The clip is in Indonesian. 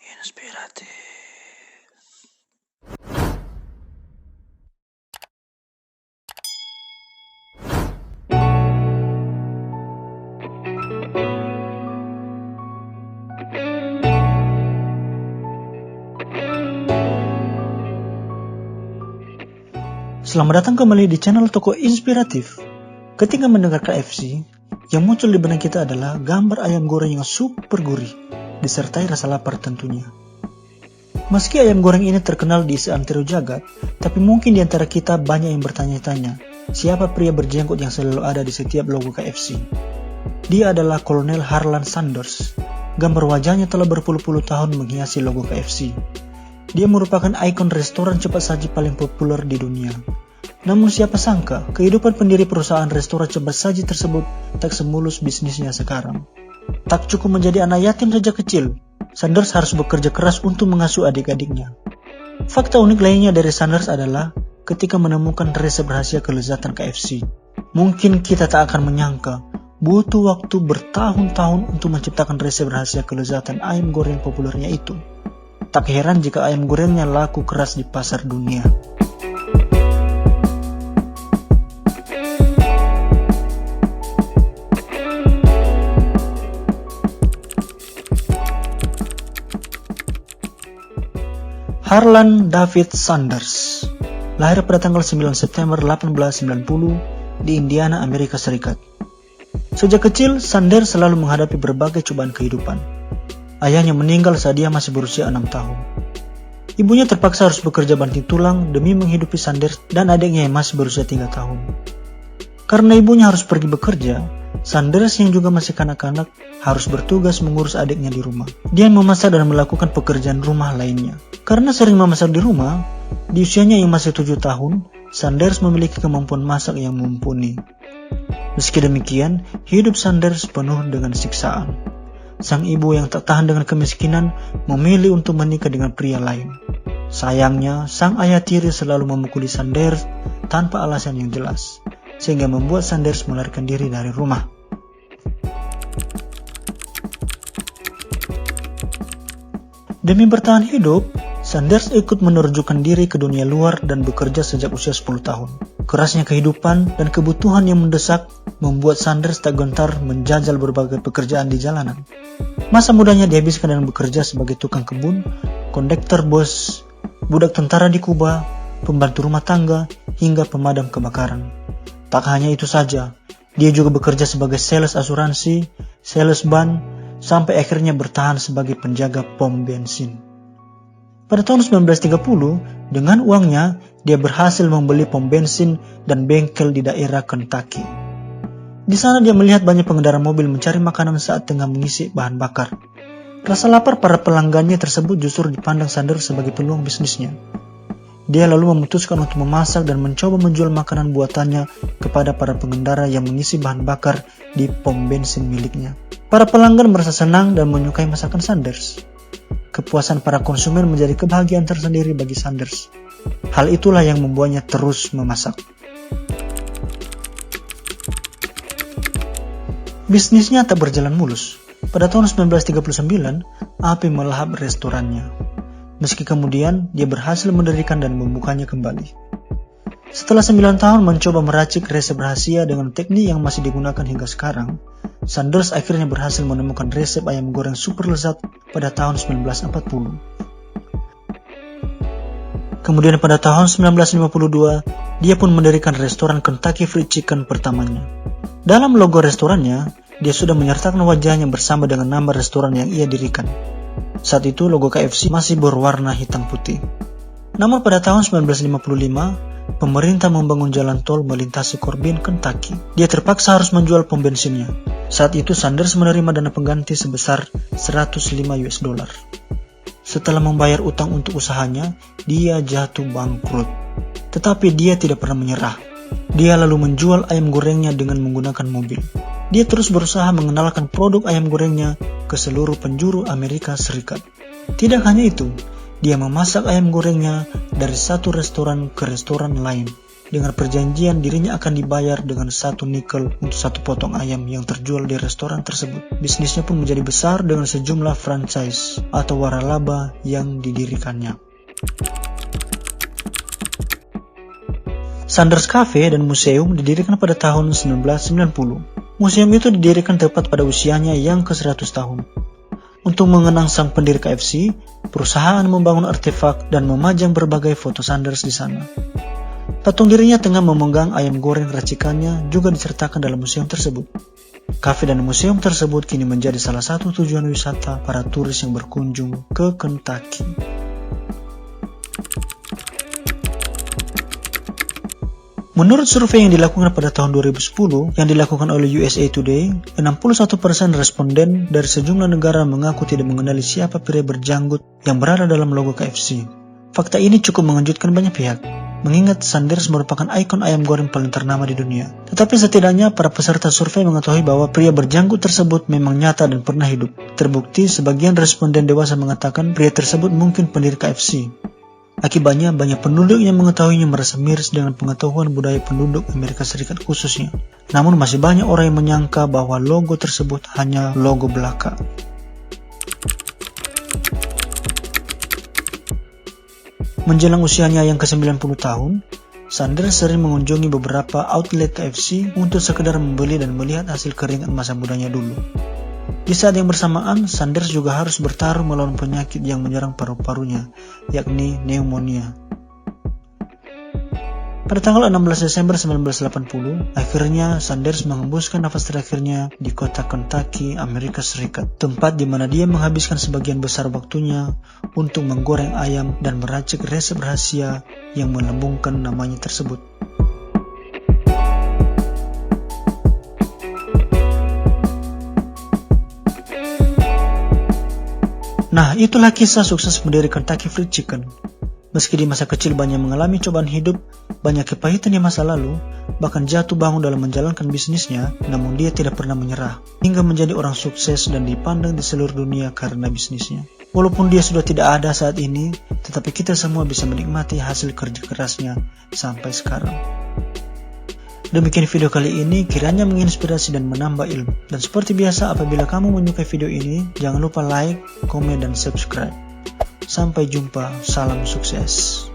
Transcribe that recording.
Inspiratif. Selamat datang kembali di channel Toko Inspiratif. Ketika mendengar KFC, yang muncul di benak kita adalah gambar ayam goreng yang super gurih, disertai rasa lapar tentunya. Meski ayam goreng ini terkenal di seantero jagat, tapi mungkin di antara kita banyak yang bertanya-tanya, siapa pria berjenggot yang selalu ada di setiap logo KFC? Dia adalah Kolonel Harlan Sanders. Gambar wajahnya telah berpuluh-puluh tahun menghiasi logo KFC. Dia merupakan ikon restoran cepat saji paling populer di dunia. Namun siapa sangka, kehidupan pendiri perusahaan restoran cepat saji tersebut tak semulus bisnisnya sekarang. Tak cukup menjadi anak yatim sejak kecil, Sanders harus bekerja keras untuk mengasuh adik-adiknya. Fakta unik lainnya dari Sanders adalah ketika menemukan resep rahasia kelezatan KFC. Mungkin kita tak akan menyangka, butuh waktu bertahun-tahun untuk menciptakan resep rahasia kelezatan ayam goreng populernya itu. Tak heran jika ayam gorengnya laku keras di pasar dunia. Harlan David Sanders lahir pada tanggal 9 September 1890 di Indiana, Amerika Serikat. Sejak kecil, Sanders selalu menghadapi berbagai cobaan kehidupan. Ayahnya meninggal saat dia masih berusia 6 tahun. Ibunya terpaksa harus bekerja banting tulang demi menghidupi Sanders dan adiknya yang masih berusia 3 tahun. Karena ibunya harus pergi bekerja, Sanders yang juga masih kanak-kanak harus bertugas mengurus adiknya di rumah. Dia memasak dan melakukan pekerjaan rumah lainnya. Karena sering memasak di rumah, di usianya yang masih 7 tahun, Sanders memiliki kemampuan masak yang mumpuni. Meski demikian, hidup Sanders penuh dengan siksaan. Sang ibu yang tak tahan dengan kemiskinan memilih untuk menikah dengan pria lain. Sayangnya, sang ayah tiri selalu memukuli Sanders tanpa alasan yang jelas, sehingga membuat Sanders melarikan diri dari rumah. Demi bertahan hidup, Sanders ikut menerjunkan diri ke dunia luar dan bekerja sejak usia 10 tahun. Kerasnya kehidupan dan kebutuhan yang mendesak membuat Sanders tak gentar menjajal berbagai pekerjaan di jalanan. Masa mudanya dihabiskan dengan bekerja sebagai tukang kebun, kondektor bus, budak tentara di Kuba, pembantu rumah tangga, hingga pemadam kebakaran. Tak hanya itu saja, dia juga bekerja sebagai sales asuransi, sales ban, sampai akhirnya bertahan sebagai penjaga pom bensin. Pada tahun 1930, dengan uangnya, dia berhasil membeli pom bensin dan bengkel di daerah Kentucky. Di sana dia melihat banyak pengendara mobil mencari makanan saat tengah mengisi bahan bakar. Rasa lapar para pelanggannya tersebut justru dipandang Sanders sebagai peluang bisnisnya. Dia lalu memutuskan untuk memasak dan mencoba menjual makanan buatannya kepada para pengendara yang mengisi bahan bakar di pom bensin miliknya. Para pelanggan merasa senang dan menyukai masakan Sanders. Kepuasan para konsumen menjadi kebahagiaan tersendiri bagi Sanders. Hal itulah yang membuatnya terus memasak. Bisnisnya tak berjalan mulus. Pada tahun 1939, api melahap restorannya. Meski kemudian dia berhasil mendirikan dan membukanya kembali. Setelah 9 tahun mencoba meracik resep rahasia dengan teknik yang masih digunakan hingga sekarang, Sanders akhirnya berhasil menemukan resep ayam goreng super lezat pada tahun 1940. Kemudian pada tahun 1952, dia pun mendirikan restoran Kentucky Fried Chicken pertamanya. Dalam logo restorannya, dia sudah menyertakan wajahnya bersama dengan nama restoran yang ia dirikan. Saat itu logo KFC masih berwarna hitam putih. Namun pada tahun 1955, pemerintah membangun jalan tol melintasi Corbin, Kentucky. Dia terpaksa harus menjual pom bensinnya. Saat itu Sanders menerima dana pengganti sebesar $105. Setelah membayar utang untuk usahanya, dia jatuh bangkrut. Tetapi dia tidak pernah menyerah. Dia lalu menjual ayam gorengnya dengan menggunakan mobil. Dia terus berusaha mengenalkan produk ayam gorengnya ke seluruh penjuru Amerika Serikat. Tidak hanya itu, dia memasak ayam gorengnya dari satu restoran ke restoran lain. dengan perjanjian dirinya akan dibayar dengan 1 nikel untuk 1 potong ayam yang terjual di restoran tersebut. Bisnisnya pun menjadi besar dengan sejumlah franchise atau waralaba yang didirikannya. Sanders Cafe dan Museum didirikan pada tahun 1990. Museum itu didirikan tepat pada usianya yang ke-100 tahun. Untuk mengenang sang pendiri KFC, perusahaan membangun artefak dan memajang berbagai foto Sanders di sana. Patung dirinya tengah memegang ayam goreng racikannya juga disertakan dalam museum tersebut. Kafe dan museum tersebut kini menjadi salah satu tujuan wisata para turis yang berkunjung ke Kentucky. Menurut survei yang dilakukan pada tahun 2010 yang dilakukan oleh USA Today, 61% responden dari sejumlah negara mengaku tidak mengenali siapa pria berjanggut yang berada dalam logo KFC. Fakta ini cukup mengejutkan banyak pihak, mengingat Sanders merupakan ikon ayam goreng paling ternama di dunia. Tetapi setidaknya para peserta survei mengetahui bahwa pria berjanggut tersebut memang nyata dan pernah hidup. Terbukti sebagian responden dewasa mengatakan pria tersebut mungkin pendiri KFC. Akibatnya, banyak penduduk yang mengetahuinya merasa miris dengan pengetahuan budaya penduduk Amerika Serikat khususnya. Namun masih banyak orang yang menyangka bahwa logo tersebut hanya logo belaka. Menjelang usianya yang ke-90 tahun, Sanders sering mengunjungi beberapa outlet KFC untuk sekedar membeli dan melihat hasil keringat masa mudanya dulu. Di saat yang bersamaan, Sanders juga harus bertarung melawan penyakit yang menyerang paru-parunya, yakni pneumonia. Pada tanggal 16 Desember 1980, akhirnya Sanders menghembuskan nafas terakhirnya di kota Kentucky, Amerika Serikat, tempat di mana dia menghabiskan sebagian besar waktunya untuk menggoreng ayam dan meracik resep rahasia yang melambungkan namanya tersebut. Nah, itulah kisah sukses pendiri Kentucky Fried Chicken. Meski di masa kecil banyak mengalami cobaan hidup, banyak kepahitan di masa lalu, bahkan jatuh bangun dalam menjalankan bisnisnya, namun dia tidak pernah menyerah, hingga menjadi orang sukses dan dipandang di seluruh dunia karena bisnisnya. Walaupun dia sudah tidak ada saat ini, tetapi kita semua bisa menikmati hasil kerja kerasnya sampai sekarang. Demikian video kali ini, kiranya menginspirasi dan menambah ilmu. Dan seperti biasa, apabila kamu menyukai video ini, jangan lupa like, komen, dan subscribe. Sampai jumpa, salam sukses.